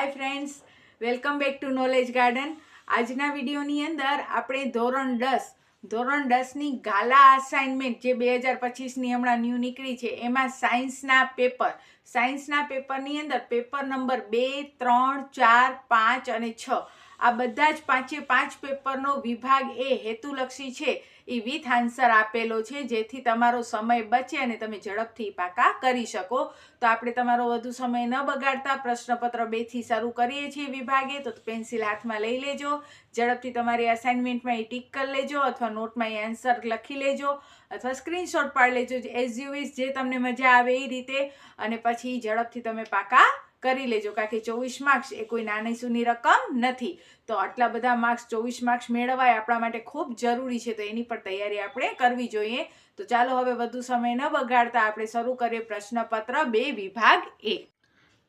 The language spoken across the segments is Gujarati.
Hi friends, welcome back to knowledge garden. આજના વિડીયોની અંદર આપણે ધોરણ 10ની ગાલા અસાઇનમેન્ટ જે 2025ની હમણાં ન્યૂ નીકળી છે એમાં સાયન્સના પેપરની અંદર પેપર નંબર 2, 3, 4, 5 અને 6 આ બધા જ 5 પેપરનો વિભાગ એ હેતુલક્ષી છે એ વિથ આન્સર આપેલો છે, જેથી તમારો સમય બચે અને તમે ઝડપથી પાકા કરી શકો. તો આપણે તમારો વધુ સમય ન બગાડતા પ્રશ્નપત્ર 2થી શરૂ કરીએ છીએ વિભાગે. તો પેન્સિલ હાથમાં લઈ લેજો, ઝડપથી તમારી અસાઇનમેન્ટમાં એ ટીક કરી લેજો અથવા નોટમાં એ આન્સર લખી લેજો અથવા સ્ક્રીનશોટ પાડી લેજો, એઝ યુ વિશ, જે તમને મજા આવે એ રીતે, અને પછી ઝડપથી તમે પાકા કરી લેજો. કારણ કે 24 માર્ક્સ એ કોઈ નાની સૂની રકમ નથી. તો આટલા બધા માર્ક્સ 24 માર્ક્સ મેળવાય આપણા માટે ખૂબ જરૂરી છે, તો એની પણ તૈયારી આપણે કરવી જોઈએ. તો ચાલો હવે વધુ સમય ન બગાડતા આપણે શરૂ કરીએ પ્રશ્નપત્ર 2 વિભાગ એ.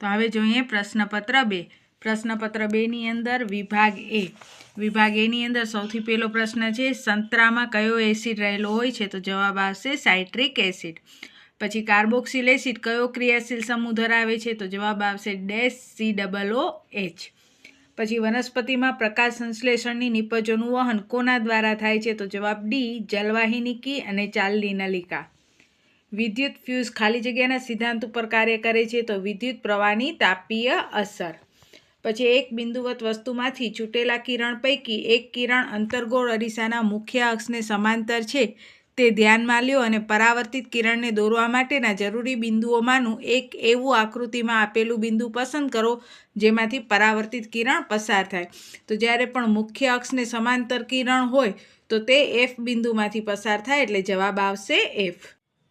તો હવે જોઈએ પ્રશ્નપત્ર 2. પ્રશ્નપત્ર 2ની અંદર વિભાગ એની અંદર સૌથી પહેલો પ્રશ્ન છે, સંતરામાં કયો એસિડ રહેલો હોય છે? તો જવાબ આવશે સાઇટ્રિક એસિડ. પછી કાર્બોક્સિલ એસિડ કયો ક્રિયાશીલ સમૂહ ધરાવે છે? તો જવાબ આવશે COOH. પછી વનસ્પતિમાં પ્રકાશ સંશ્લેષણની નિપજોનું વહન કોના દ્વારા થાય છે? તો જવાબ ડી, જલવાહિનીકી અને ચાલની નલિકા. વિદ્યુત ફ્યુઝ ખાલી જગ્યાના સિદ્ધાંત ઉપર કાર્ય કરે છે? તો વિદ્યુત પ્રવાહની તાપીય અસર. પછી એક બિંદુવત વસ્તુમાંથી છૂટેલા કિરણ પૈકી એક કિરણ અંતર્ગોળ અરીસાના મુખ્ય અક્ષને સમાંતર છે તે ધ્યાનમાં લ્યો અને પરાવર્તિત કિરણને દોરવા માટેના જરૂરી બિંદુઓમાંનું એક એવું આકૃતિમાં આપેલું બિંદુ પસંદ કરો જેમાંથી પરાવર્તિત કિરણ પસાર થાય. તો જ્યારે પણ મુખ્ય અક્ષને સમાંતર કિરણ હોય તો તે F બિંદુમાંથી પસાર થાય, એટલે જવાબ આવશે F.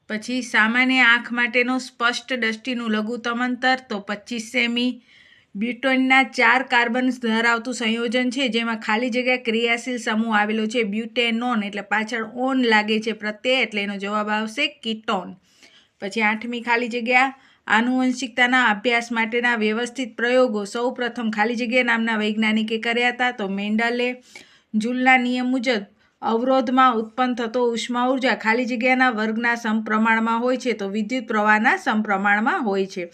પછી સામાન્ય આંખ માટેનો સ્પષ્ટ દ્રષ્ટિનું લઘુત્તમ અંતર તો 25 સેમી. બ્યુટેનના 4 કાર્બન ધરાવતું સંયોજન છે જેમાં ખાલી જગ્યા ક્રિયાશીલ સમૂહ આવેલો છે બ્યુટેનોન, એટલે પાછળ ઓન લાગે છે પ્રત્યય, એટલે એનો જવાબ આવશે કીટોન. પછી 8મી ખાલી જગ્યા, આનુવંશિકતાના અભ્યાસ માટેના વ્યવસ્થિત પ્રયોગો સૌ પ્રથમ ખાલી જગ્યા નામના વૈજ્ઞાનિકે કર્યા હતા? તો મેન્ડલે. જૂલના નિયમ મુજબ અવરોધમાં ઉત્પન્ન થતો ઉષ્મા ઉર્જા ખાલી જગ્યાના વર્ગના સમપ્રમાણમાં હોય છે? તો વિદ્યુત પ્રવાહના સમપ્રમાણમાં હોય છે.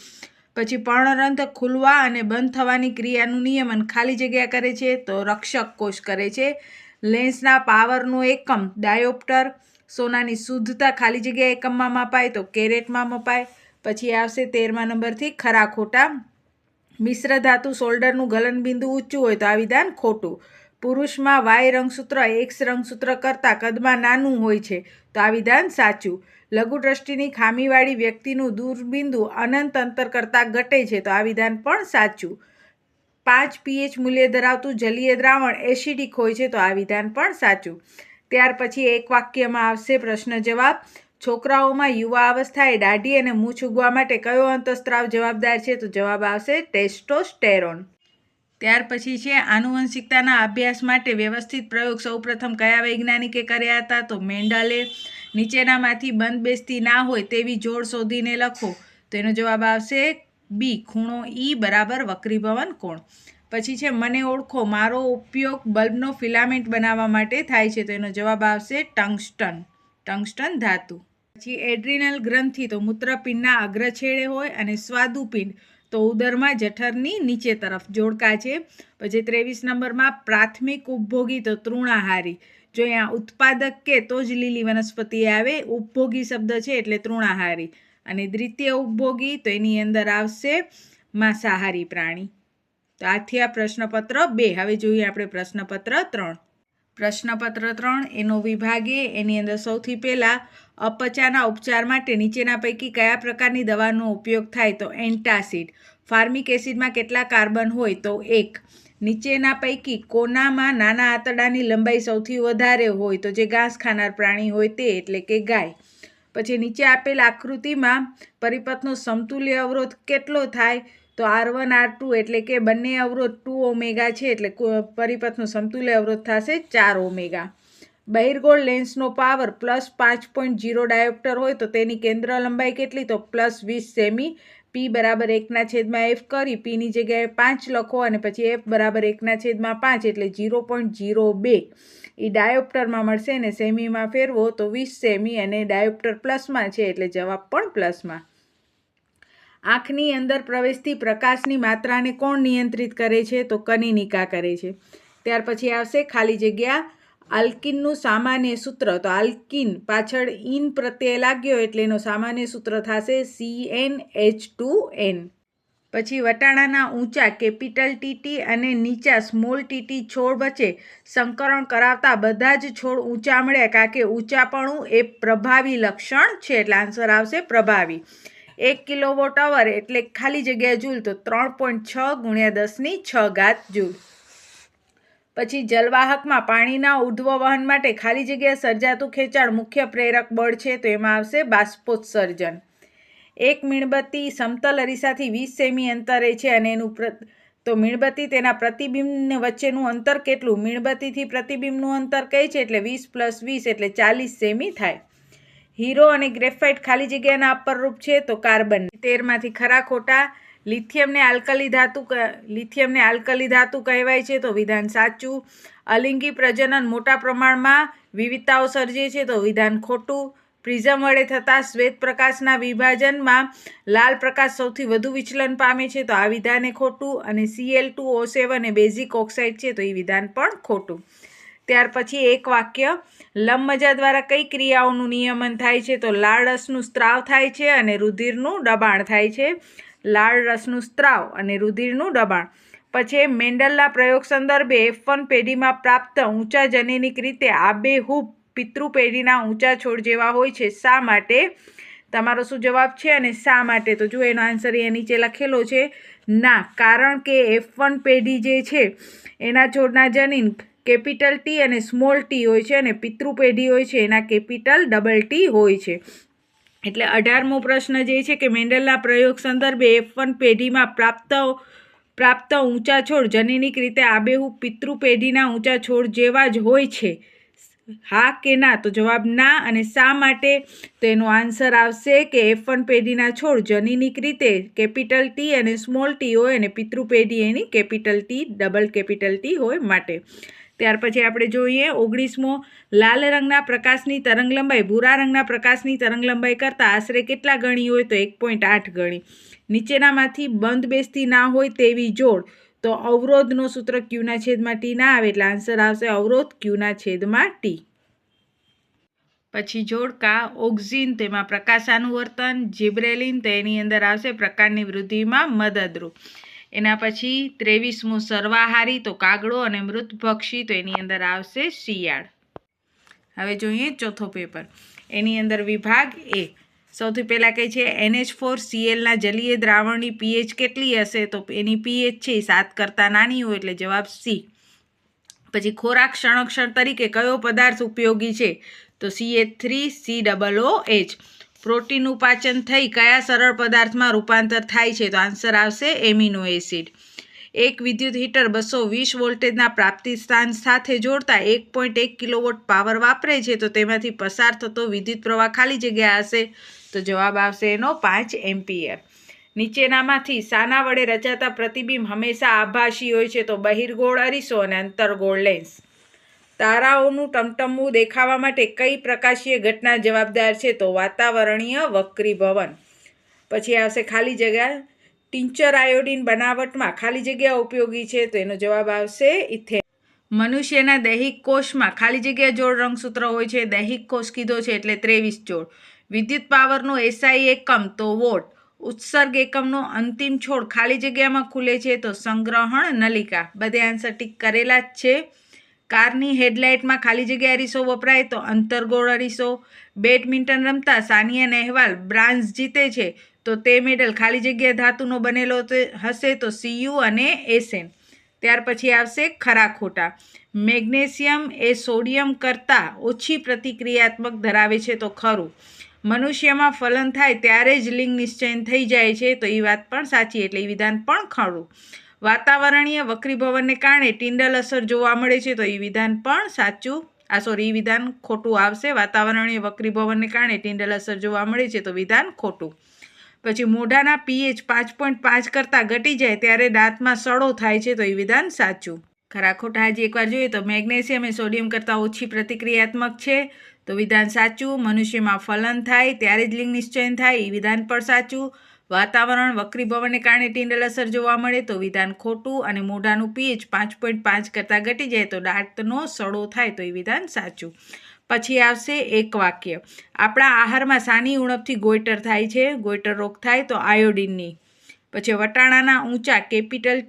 પછી પર્ણરંધ્ર ખુલવા અને બંધ થવાની ક્રિયાનું નિયમન ખાલી જગ્યા કરે છે? તો રક્ષક કોષ કરે છે. લેન્સના પાવરનો એકમ ડાયોપ્ટર. સોનાની શુદ્ધતા ખાલી જગ્યા એકમમાં મપાય? તો કેરેટમાં મપાય. પછી આવશે 13મા નંબરથી ખરા ખોટા. મિશ્ર ધાતુ સોલ્ડરનું ગલનબિંદુ ઊંચું હોય તો આ વિધાન ખોટું. પુરુષમાં Y રંગસૂત્ર X રંગસૂત્ર કરતાં કદમાં નાનું હોય છે તો આ વિધાન સાચું. લઘુદ્રષ્ટિની ખામીવાળી વ્યક્તિનું દૂરબિંદુ અનંત અંતર કરતાં ઘટે છે તો આ વિધાન પણ સાચું. 5 pH મૂલ્ય ધરાવતું જલીય દ્રાવણ એસિડિક હોય છે તો આ વિધાન પણ સાચું. ત્યાર પછી એક વાક્યમાં આવશે પ્રશ્ન જવાબ. છોકરાઓમાં યુવા અવસ્થાએ દાઢી અને મૂછ ઉગવા માટે કયો અંતઃસ્ત્રાવ જવાબદાર છે? તો જવાબ આવશે ટેસ્ટોસ્ટેરોન. ત્યાર પછી છે આનુવંશિકતાના અભ્યાસ માટે વ્યવસ્થિત પ્રયોગ સૌપ્રથમ કયા વૈજ્ઞાનિકે કર્યા હતા? તો મેન્ડલે. નીચેનામાંથી બંધબેસતી ના હોય તેવી જોડ શોધીને લખો. તો એનો જવાબ આવશે બી, ખૂણો E બરાબર વક્રીભવન કોણ. પછી છે મને ઓળખો, મારો ઉપયોગ બલ્બનો ફિલામેન્ટ બનાવવા માટે થાય છે? તો એનો જવાબ આવશે ટંગસ્ટન ધાતુ. પછી એડ્રિનલ ગ્રંથિ તો મૂત્રપિંડના અગ્રછેડે હોય અને સ્વાદુપિંડ તો ઉદરમાં જઠરની નીચે તરફ જોડકા છે. પછી 23 નંબરમાં પ્રાથમિક ઉપભોગી તો તૃણાહારી. જો અહીંયા ઉત્પાદક કે તો જ લીલી વનસ્પતિ આવે, ઉપભોગી શબ્દ છે એટલે તૃણાહારી. અને દ્વિતીય ઉપભોગી તો એની અંદર આવશે માંસાહારી પ્રાણી. તો આથી આ પ્રશ્નપત્ર 2. હવે જોઈએ આપણે પ્રશ્નપત્ર 3. પ્રશ્નપત્ર 3 એનો વિભાગ એની અંદર સૌથી પહેલાં અપચાના ઉપચાર માટે નીચેના પૈકી કયા પ્રકારની દવાનો ઉપયોગ થાય? તો એન્ટાસિડ. ફાર્મિક એસિડમાં કેટલા કાર્બન હોય? તો 1. નીચેના પૈકી કોનામાં નાના આંતરડાની લંબાઈ સૌથી વધારે હોય? તો જે ઘાસ ખાનાર પ્રાણી હોય તે, એટલે કે ગાય. પછી નીચે આપેલ આકૃતિમાં પરિપથનો સમતુલ્ય અવરોધ કેટલો થાય? તો R1 R2, એટલે કે બંને અવરોધ 2 ઓમેગા છે એટલે પરિપથનો સમતુલ્ય અવરોધ થશે 4 ઓમેગા. બહિર્ગોળ લેન્સનો પાવર +5.0 ડાયોપ્ટર હોય તો તેની કેન્દ્ર લંબાઈ કેટલી? તો +20 સેમી. P બરાબર 1/f કરી Pની જગ્યાએ 5 લખો અને પછી F બરાબર 1/5 એટલે 0.02 એ ડાયોપ્ટરમાં મળશે અને સેમીમાં ફેરવો તો 20 સેમી, અને ડાયોપ્ટર પ્લસમાં છે એટલે જવાબ પણ પ્લસમાં. આંખની અંદર પ્રવેશતી પ્રકાશની માત્રાને કોણ નિયંત્રિત કરે છે? તો કનિનિકા કરે છે. ત્યાર પછી આવશે ખાલી જગ્યા આલ્કિનનું સામાન્ય સૂત્ર. તો આલ્કિન પાછળ ઇન પ્રત્યય લાગ્યો એટલે એનું સામાન્ય સૂત્ર થશે CnH2n. પછી વટાણાના ઊંચા કેપિટલ ટીટી અને નીચા સ્મોલ ટીટી છોડ વચ્ચે સંકરણ કરાવતા બધા જ છોડ ઊંચા મળ્યા, કારણ કે ઊંચાપણું એ પ્રભાવી લક્ષણ છે, એટલે આન્સર આવશે પ્રભાવી. 1 કિલોવોટ અવર એટલે ખાલી જગ્યા જૂલ, તો 3.6 × 10⁶ જૂલ. પછી જલવાહકમાં પાણીના ઉર્ધ્વ વહન માટે ખાલી જગ્યા સર્જાતું ખેંચાણ મુખ્ય પ્રેરક બળ છે, તો એમાં આવશે બાષ્પોત્સર્જન. એક મીણબત્તી સમતલ અરીસાથી 20 સેમી અંતરે છે અને એનું તો મીણબત્તી તેના પ્રતિબિંબ વચ્ચેનું અંતર કેટલું? મીણબત્તીથી પ્રતિબિંબનું અંતર કઈ છે? એટલે 20 + 20 એટલે 40 સેમી થાય. હીરો અને ગ્રેફાઇટ ખાલી જગ્યાના અપરરૂપ છે, તો કાર્બન. 13માંથી ખરા ખોટા? લિથિયમને આલ્કલી ધાતુ કહેવાય છે, તો વિધાન સાચું. અલિંગી પ્રજનન મોટા પ્રમાણમાં વિવિધતાઓ સર્જે છે, તો વિધાન ખોટું. પ્રિઝમ વડે થતા શ્વેત પ્રકાશના વિભાજનમાં લાલ પ્રકાશ સૌથી વધુ વિચલન પામે છે, તો આ વિધાન ખોટું. અને Cl2O7 એ બેઝિક ઓક્સાઇડ છે, તો એ વિધાન પણ ખોટું. ત્યાર પછી એક વાક્ય, લંબમજા દ્વારા કઈ ક્રિયાઓનું નિયમન થાય છે? તો લાળ રસનું સ્ત્રાવ થાય છે અને રુધિરનું દબાણ થાય છે. લાળ રસનું સ્ત્રાવ અને રુધિરનું દબાણ. પછી મેન્ડલના પ્રયોગ સંદર્ભે F1 પેઢીમાં પ્રાપ્ત ઊંચા જનીનિક રીતે આબેહૂબ પિતૃ પેઢીના ઊંચા છોડ જેવા હોય છે. શા માટે? તમારો શું જવાબ છે અને શા માટે? તો જો એનો આન્સર અહીંયા નીચે લખેલો છે, ના. કારણ કે F1 પેઢી જે છે એના છોડના જનીન કેપિટલ T અને સ્મોલ t હોય છે, અને પિતૃ પેઢી હોય છે એના કેપિટલ T હોય છે. એટલે 18મો પ્રશ્ન જે છે કે મેન્ડલના પ્રયોગ સંદર્ભે F1 પેઢીમાં પ્રાપ્ત ઊંચા છોડ જનીનિક રીતે આબેહૂબ પિતૃ પેઢીના ઊંચા છોડ જેવા જ હોય છે. હા કે ના? તો જવાબ ના. અને શા માટે? તો એનો આન્સર આવશે કે F1 પેઢીના છોડ જનીનિક રીતે કેપિટલ T અને સ્મોલ t હોય અને પિતૃ પેઢી એની કેપિટલ T હોય માટે. ત્યાર પછી આપણે જોઈએ 19મો, લાલ રંગના પ્રકાશની તરંગલંબાઈ ભૂરા રંગના પ્રકાશની તરંગલંબાઈ કરતાં આશરે કેટલા ગણી હોય? તો 1.8 ગણી. નીચેનામાંથી બંધ બેસતી ના હોય તેવી જોડ, તો અવરોધનો સૂત્ર Q/T ના આવે, એટલે આન્સર આવશે અવરોધ Q/T. પછી જોડકા ઓક્ઝિન, તેમાં પ્રકાશાનુવર્તન. જીબ્રેલિન, તો એની અંદર આવશે પ્રકારની વૃદ્ધિમાં મદદરૂપ. એના પછી 23મો, સર્વાહારી, તો કાગડો. અને મૃતભક્ષી, તો એની અંદર આવશે શિયાળ. હવે જોઈએ ચોથો પેપર. એની અંદર વિભાગ A. સૌથી પહેલાં કહે છે NH4Clના જલીય દ્રાવણની pH કેટલી હશે? તો એની pH છે 7 કરતાં નાની હોય, એટલે જવાબ C. પછી ખોરાક સંરક્ષણ તરીકે કયો પદાર્થ ઉપયોગી છે? તો CH3COOH. પ્રોટીનનું પાચન થઈ કયા સરળ પદાર્થમાં રૂપાંતર થાય છે? તો આન્સર આવશે એમિનો એસિડ. એક વિદ્યુત હીટર 220 વોલ્ટેજના પ્રાપ્તિ સ્થાન સાથે જોડતા 1.1 કિલોવોટ પાવર વાપરે છે, તો તેમાંથી પસાર થતો વિદ્યુત પ્રવાહ ખાલી જગ્યા હશે, તો જવાબ આવશે એનો 5 એમ્પિયર. નીચેનામાંથી શાના વડે રચાતા પ્રતિબિંબ હંમેશા આભાસી હોય છે? તો બહિર્ગોળ અરીસો અને અંતર્ગોળ લેન્સ. તારાઓનું ટમટમવું દેખાવા માટે કઈ પ્રકાશીય ઘટના જવાબદાર છે? તો વાતાવરણીય વક્રીભવન. પછી આવશે ખાલી જગ્યા, ટિંચર આયોડિન બનાવટમાં ખાલી જગ્યા ઉપયોગી છે, તો એનો જવાબ આવશે ઇથેન. મનુષ્યના દૈહિક કોષમાં ખાલી જગ્યા જોડ રંગસૂત્ર હોય છે. દૈહિક કોષ કીધો છે એટલે 23 જોડ. વિદ્યુત પાવરનો SI એકમ તો વોટ. ઉત્સર્ગ એકમનો અંતિમ છોડ ખાલી જગ્યામાં ખુલે છે, તો સંગ્રહણ નલિકા. બધે આન્સર ટીક કરેલા જ છે. કારની હેડલાઇટમાં ખાલી જગ્યા અરીસો વપરાય, તો અંતર્ગોળ અરીસો. બેડમિન્ટન રમતા સાનિયા નેહવાલ બ્રાન્ઝ જીતે છે, તો તે મેડલ ખાલી જગ્યા ધાતુનો બનેલો હશે, તો Cu અને Sn. ત્યાર પછી આવશે ખરા ખોટા. મેગ્નેશિયમ એ સોડિયમ કરતાં ઓછી પ્રતિક્રિયાત્મક ધરાવે છે, તો ખરું. મનુષ્યમાં ફલન થાય ત્યારે જ લિંગ નિશ્ચયન થઈ જાય છે, તો એ વાત પણ સાચી, એટલે એ વિધાન પણ ખરું. વાતાવરણીય વક્રીભવનને કારણે ટિન્ડલ અસર જોવા મળે છે, તો એ વિધાન પણ સાચું. એ વિધાન ખોટું આવશે. વાતાવરણીય વક્રીભવનને કારણે ટિન્ડલ અસર જોવા મળે છે, તો વિધાન ખોટું. પછી મોઢાના pH 5.5 કરતાં ઘટી જાય ત્યારે દાંતમાં સડો થાય છે, તો એ વિધાન સાચું. ખરા ખોટા હજી એકવાર જોઈએ તો મેગ્નેશિયમ એ સોડિયમ કરતાં ઓછી પ્રતિક્રિયાત્મક છે, તો વિધાન સાચું. મનુષ્યમાં ફલન થાય ત્યારે જ લિંગ નિશ્ચયન થાય, એ વિધાન પણ સાચું. વાતાવરણ વક્રીભવનને કારણે ટિંડલ અસર જોવા મળે તો વિધાન ખોટું, અને મોઢાનું pH 5.5 કરતાં ઘટી જાય તો દાંતનો સડો થાય તો એ વિધાન સાચું. પછી આવશે એક વાક્ય. આપણા આહારમાં શાની ઉણપથી ગોઈટર થાય છે? ગોઈટર રોગ થાય તો આયોડિનની. પછી વટાણાના ઊંચા કેપિટલ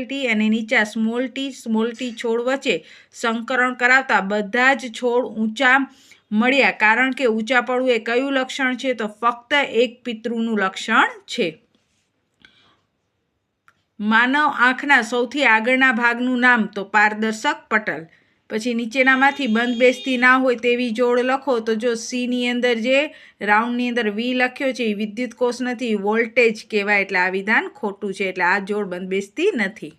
ટી અને નીચા સ્મોલ ટી છોડ વચ્ચે સંકરણ કરાવતા બધા જ છોડ ઊંચા મળ્યા, કારણ કે ઊંચાપણું એ કયું લક્ષણ છે? તો ફક્ત એક પિતૃનું લક્ષણ છે. માનવ આંખના સૌથી આગળના ભાગનું નામ તો પારદર્શક પટલ. પછી નીચેનામાંથી બંધ બેસતી ના હોય તેવી જોડ લખો. તો જો સીની અંદર જે રાઉન્ડની અંદર વી લખ્યો છે એ વિદ્યુત કોષ નથી, વોલ્ટેજ કહેવાય, એટલે આ વિધાન ખોટું છે, એટલે આ જોડ બંધ બેસતી નથી.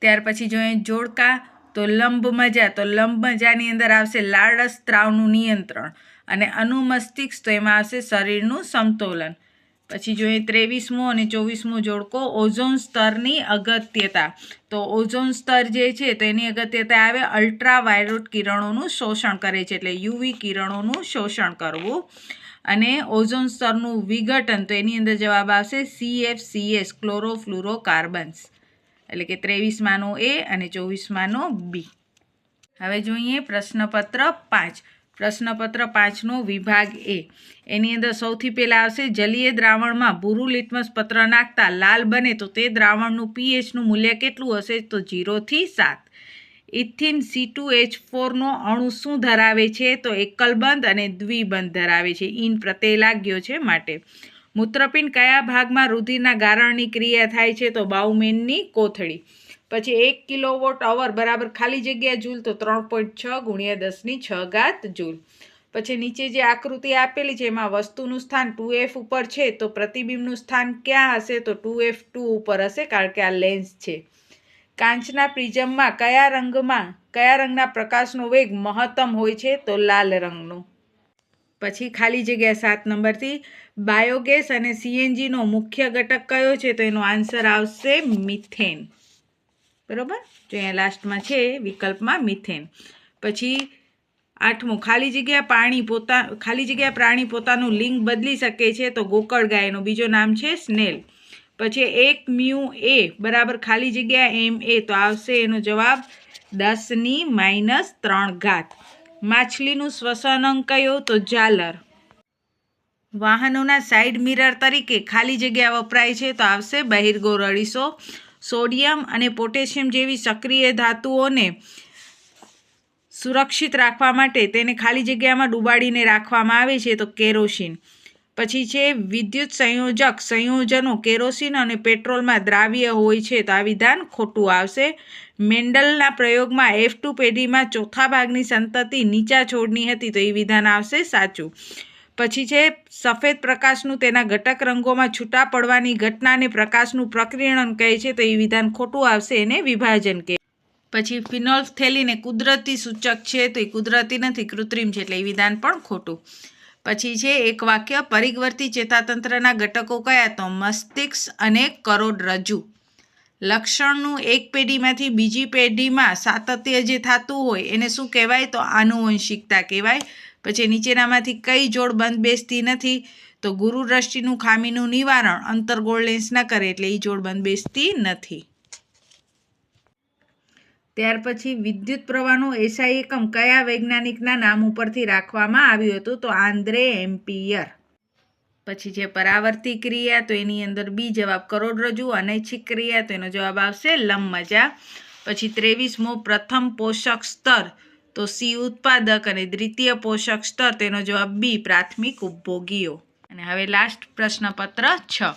ત્યાર પછી જોઈએ જોડકા. તો લંબ મજા. તો લંબ મજાની અંદર આવશે લાળ સ્ત્રાવનું નિયંત્રણ, અને અનુમસ્તિષ્ક તો એમાં આવશે શરીરનું સમતોલન. પછી જોઈએ 23મો અને 24મો જોડકો. ઓઝોન સ્તરની અગત્યતા. તો ઓઝોન સ્તર જે છે તો એની અગત્યતા આવે અલ્ટ્રાવાયોલેટ કિરણોનું શોષણ કરે છે, એટલે યુવી કિરણોનું શોષણ કરવું. અને ઓઝોન સ્તરનું વિઘટન, તો એની અંદર જવાબ આવશે CFCS, ક્લોરોફ્લુરોકાર્બન્સ. એટલે કે 23માનો A અને 24માનો B. હવે જોઈએ પ્રશ્નપત્ર 5. પ્રશ્નપત્ર 5નો વિભાગ A. એની અંદર સૌથી પહેલાં આવશે જલીય દ્રાવણમાં ભૂરું લિટમસ પત્ર નાખતા લાલ બને તો તે દ્રાવણનું pHનું મૂલ્ય કેટલું હશે? તો 0 થી 7. ઇથિન C2H4નો અણુ શું ધરાવે છે? તો એકલબંધ અને દ્વિબંધ ધરાવે છે. ઇન પ્રત્યય લાગ્યો છે માટે. મૂત્રપિંડ કયા ભાગમાં રુધિરના ગારણની ક્રિયા થાય છે? તો બાઉમેનની કોથળી. પછી 1 કિલોવોટ અવર બરાબર ખાલી જગ્યા જૂલ, તો 3.6 × 10⁶ જૂલ. પછી નીચે જે આકૃતિ આપેલી છે એમાં વસ્તુનું સ્થાન 2F ઉપર છે, તો પ્રતિબિંબનું સ્થાન ક્યાં હશે? તો 2F2 ઉપર હશે, કારણ કે આ લેન્સ છે. કાચના પ્રિઝમમાં કયા રંગના પ્રકાશનો વેગ મહત્તમ હોય છે? તો લાલ રંગનો. પછી ખાલી જગ્યા 7 નંબરથી બાયોગેસ અને CNGનો મુખ્ય ઘટક કયો છે? તો એનો આન્સર આવશે મિથેન. બરાબર, જો અહીંયા લાસ્ટમાં છે વિકલ્પમાં મિથેન. પછી 8મો ખાલી જગ્યા પ્રાણી પોતાનું લિંગ બદલી શકે છે? તો ગોકળ ગાયનો બીજો નામ છે સ્નેલ. પછી 1 મ્યુ A બરાબર ખાલી જગ્યા MA, તો આવશે એનો જવાબ 10⁻³ માછલીનું શ્વસન અંગ કયો? તો ઝાલર. વાહનોના સાઇડ મિરર તરીકે ખાલી જગ્યા વપરાય છે? તો આવશે બહિર્ગોળ અરીસો. સોડિયમ અને પોટેશિયમ જેવી સક્રિય ધાતુઓને સુરક્ષિત રાખવા માટે તેને ખાલી જગ્યામાં ડૂબાડીને રાખવામાં આવે છે? તો કેરોસીન. પછી છે વિદ્યુત સંયોજનો કેરોસીન અને પેટ્રોલમાં દ્રાવ્ય હોય છે, તો આ વિધાન ખોટું આવશે. મેન્ડલના પ્રયોગમાં F2 પેઢીમાં ચોથા ભાગની સંતતિ નીચા છોડની હતી, તો એ વિધાન આવશે સાચું. પછી છે સફેદ પ્રકાશનું તેના ઘટક રંગોમાં છૂટા પડવાની ઘટનાને પ્રકાશનું પ્રકિરણન કહે છે, તો એ વિધાન ખોટું આવશે, એને વિભાજન કહે. પછી ફિનોલ્ફથેલિન એ કુદરતી સૂચક છે, તો એ કુદરતી નથી, કૃત્રિમ છે, એટલે એ વિધાન પણ ખોટું. પછી છે એક વાક્ય પરિવર્તી ચેતાતંત્રના ઘટકો કયા? તો મસ્તિષ્ક અને કરોડરજ્જુ. લક્ષણનું એક પેઢીમાંથી બીજી પેઢીમાં સાતત્ય જે થતું હોય એને શું કહેવાય? તો આનુવંશિકતા કહેવાય. પછી નીચેનામાંથી કઈ જોડ બંધ બેસતી નથી? તો ગુરુ દ્રષ્ટિનું ખામીનું નિવારણ અંતર્ગોળ લેન્સ ન કરે, એટલે એ જોડ બંધ બેસતી નથી. ત્યાર પછી વિદ્યુત પ્રવાહનો એસઆઈ એકમ કયા વૈજ્ઞાનિકના નામ ઉપરથી રાખવામાં આવ્યું હતું? તો આંદ્રે એમ્પિયર. પછી છે પરાવર્તી ક્રિયા, તો એની અંદર બી જવાબ કરોડરજ્જુ. અનૈચ્છિક ક્રિયા, તો એનો જવાબ આવશે લંબમજા. પછી 23મો પ્રથમ પોષક સ્તર, તો સી ઉત્પાદક, અને દ્વિતીય પોષક સ્તર, તેનો જવાબ બી પ્રાથમિક ઉપભોગીઓ. અને હવે લાસ્ટ પ્રશ્નપત્ર 6.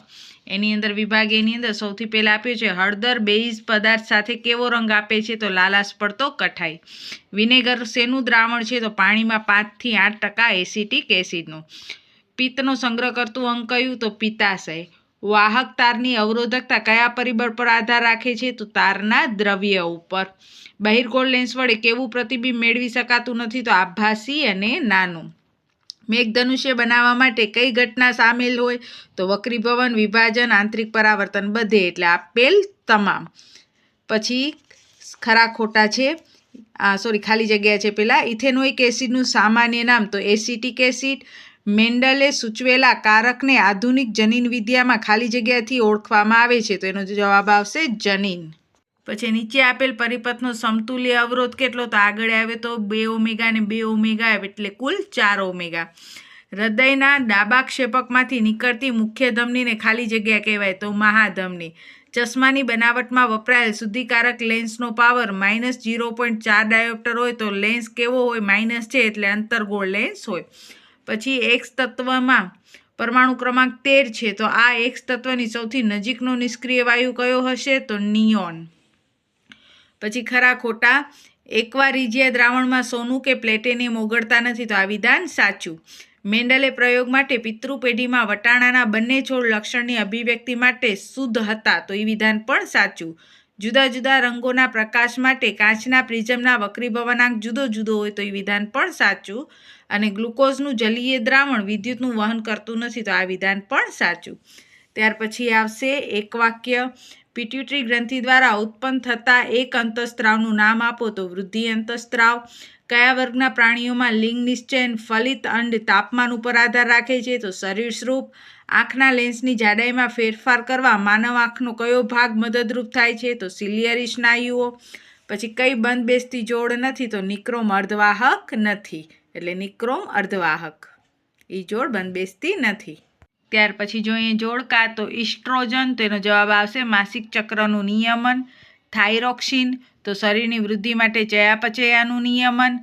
એની અંદર વિભાગ એની અંદર સૌથી પહેલાં આપ્યું છે હળદર બેઝ પદાર્થ સાથે કેવો રંગ આપે છે? તો લાલાશ પડતો કઠાઈ. વિનેગર શેનું દ્રાવણ છે? તો પાણીમાં 5 થી 8% એસિટિક એસિડનું. પિત્તનો સંગ્રહ કરતું અંગ કયું? તો પિત્તાશય. વાહક તારની અવરોધકતા કયા પરિબળ પર આધાર રાખે છે? તો તારના દ્રવ્ય ઉપર. બહિર્ગોળ લેન્સ વડે કેવું પ્રતિબિંબ મેળવી શકાતું નથી? તો આભાસી અને નાનું. મેઘધનુષ્ય બનાવવા માટે કઈ ઘટના સામેલ હોય? તો વક્રીભવન, વિભાજન, આંતરિક પરાવર્તન, બધે, એટલે આપેલ તમામ. પછી ખરા ખોટા છે, ખાલી જગ્યા છે પહેલાં. ઇથેનોઇક એસિડનું સામાન્ય નામ? તો એસિટિક એસિડ. મેન્ડલે સૂચવેલા કારકને આધુનિક જનીનવિદ્યામાં ખાલી જગ્યાથી ઓળખવામાં આવે છે, તો એનો જવાબ આવશે જનીન. પછી નીચે આપેલ પરિપથનો સમતુલ્ય અવરોધ કેટલો? તો આગળ આવે તો 2 ઓમેગા અને 2 ઓમેગા આવે એટલે કુલ 4 ઓમેગા. હૃદયના ડાબા ક્ષેપકમાંથી નીકળતી મુખ્ય ધમનીને ખાલી જગ્યા કહેવાય, તો મહાધમની. ચશ્માની બનાવટમાં વપરાયેલ શુદ્ધિકારક લેન્સનો પાવર -0.4 ડાયોપ્ટર હોય તો લેન્સ કેવો હોય? માઇનસ છે એટલે અંતર્ગોળ લેન્સ હોય. પછી એક્સ તત્વમાં પરમાણુ ક્રમાંક 13 છે, તો આ એક્સ તત્વની સૌથી નજીકનો નિષ્ક્રિય વાયુ કયો હશે? તો નિયોન. પછી ખરા ખોટા? એકવાર રીજિયા દ્રાવણમાં સોનું કે પ્લેટિનિયમ ઓગળતા નથી, તો આ વિધાન સાચું. મેન્ડલે પ્રયોગ માટે પિતૃ પેઢીમાં વટાણાના બંને છોડ લક્ષણની અભિવ્યક્તિ માટે શુદ્ધ હતા, તો એ વિધાન પણ સાચું. જુદા જુદા રંગોના પ્રકાશ માટે કાચના પ્રિઝમના વક્રીભવનાંક જુદો જુદો હોય, તો એ વિધાન પણ સાચું. અને ગ્લુકોઝનું જલીય દ્રાવણ વિદ્યુતનું વહન કરતું નથી, તો આ વિધાન પણ સાચું. ત્યાર પછી આવશે એક વાક્ય. પિટ્યુટરી ગ્રંથિ દ્વારા ઉત્પન્ન થતા એક અંતઃસ્ત્રાવનું નામ આપો, તો વૃદ્ધિ અંતઃસ્ત્રાવ. કયા વર્ગના પ્રાણીઓમાં લિંગ નિશ્ચયન ફલિત અંડ તાપમાન ઉપર આધાર રાખે છે? તો સરીસૃપ. આંખના લેન્સની જાડાઈમાં ફેરફાર કરવા માનવ આંખનો કયો ભાગ મદદરૂપ થાય છે? તો સિલિયરી સ્નાયુઓ. પછી કઈ બંધ બેસતી જોડ નથી? તો નિક્રોમ અર્ધવાહક નથી, એટલે નિક્રોમ અર્ધવાહક એ જોડ બંધ બેસતી નથી. ત્યાર પછી જોઈએ જોડકા, તો ઇસ્ટ્રોજન, તેનો જવાબ આવશે માસિક ચક્રનું નિયમન. થાઇરોક્સિન, તો શરીરની વૃદ્ધિ માટે ચયાપચયનું નિયમન.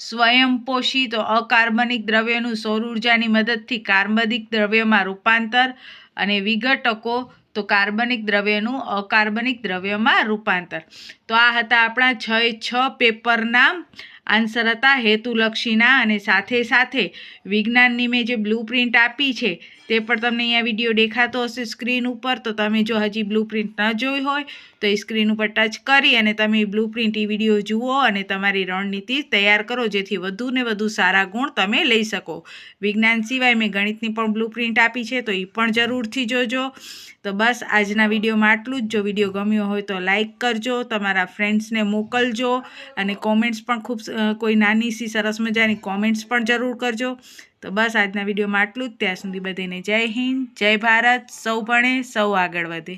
સ્વયંપોષી, તો અકાર્બનિક દ્રવ્યનું સૌર ઉર્જાની મદદથી કાર્બનિક દ્રવ્યમાં રૂપાંતર. અને વિઘટકો, તો કાર્બનિક દ્રવ્યનું અકાર્બનિક દ્રવ્યમાં રૂપાંતર. તો આ હતા આપણા 6 પેપરના આન્સર હતા હેતુલક્ષીના. અને સાથે સાથે વિજ્ઞાનની મેં જે બ્લુ પ્રિન્ટ આપી છે તે પણ તમને અહીંયા વિડીયો દેખાતો હશે સ્ક્રીન ઉપર. તો તમે જો હજી બ્લુ પ્રિન્ટ ન જોઈ હોય તો એ સ્ક્રીન ઉપર ટચ કરી અને તમે બ્લુ પ્રિન્ટ એ વિડીયો જુઓ અને તમારી રણનીતિ તૈયાર કરો, જેથી વધુ ને વધુ સારા ગુણ તમે લઈ શકો. વિજ્ઞાન સિવાય મેં ગણિતની પણ બ્લુ પ્રિન્ટ આપી છે, તો એ પણ જરૂરથી જોજો. તો બસ આજના વિડીયોમાં આટલું જ. જો વિડીયો ગમ્યો હોય તો લાઈક કરજો, તમારા ફ્રેન્ડ્સને મોકલજો અને કોમેન્ટ્સ પણ ખૂબ કોઈ નાની સી સરસ મજાની કોમેન્ટ્સ પણ જરૂર કરજો. તો બસ આજના વિડીયોમાં આટલું જ. ત્યાં સુધી બધાને જય હિન્દ, જય ભારત. સૌ ભણે, સૌ આગળ વધે.